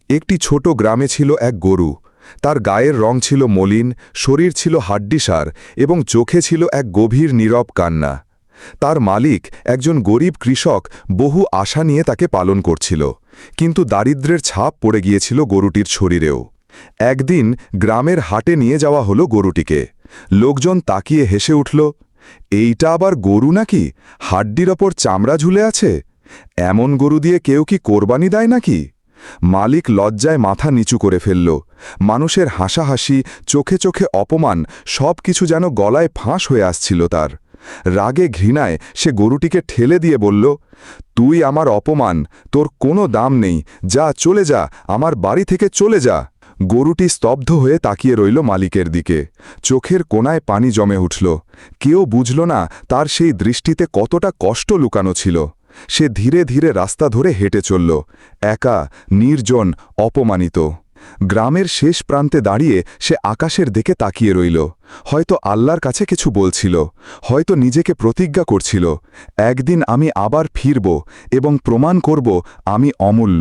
একটি ছোট গ্রামে ছিল এক গরু। তার গায়ের রং ছিল মলিন, শরীর ছিল হাড্ডিসার এবং চোখে ছিল এক গভীর নীরব কান্না। তার মালিক, একজন গরিব কৃষক, বহু আশা নিয়ে তাকে পালন করছিল, কিন্তু দারিদ্র্যের ছাপ পড়ে গিয়েছিল গরুটির শরীরেও। একদিন গ্রামের হাটে নিয়ে যাওয়া হলো গরুটিকে। লোকজন তাকিয়ে হেসে উঠল, এইটা আবার গরু নাকি, হাড্ডির ওপর চামড়া ঝুলে আছে? এমন গরু দিয়ে কেউ কি কোরবানি দেয় নাকি? মালিক লজ্জায় মাথা নিচু করে ফেলল। মানুষের হাসাহাসি, চোখে চোখে অপমান, সব কিছু যেন গলায় ফাঁস হয়ে আসছিল তার। রাগে ঘৃণায় সে গরুটিকে ঠেলে দিয়ে বলল, তুই আমার অপমান, তোর কোনো দাম নেই, যা, চলে যা, আমার বাড়ি থেকে চলে যা। গরুটি স্তব্ধ হয়ে তাকিয়ে রইল মালিকের দিকে। চোখের কোণায় পানি জমে উঠল। কেউ বুঝল না তার সেই দৃষ্টিতে কতটা কষ্ট লুকানো ছিল। সে ধীরে ধীরে রাস্তা ধরে হেঁটে চলল, একা, নির্জন, অপমানিত। গ্রামের শেষ প্রান্তে দাঁড়িয়ে সে আকাশের দিকে তাকিয়ে রইল। হয়তো আল্লাহর কাছে কিছু বলছিল, হয়তো নিজেকে প্রতিজ্ঞা করছিল, একদিন আমি আবার ফিরব এবং প্রমাণ করব আমি অমূল্য।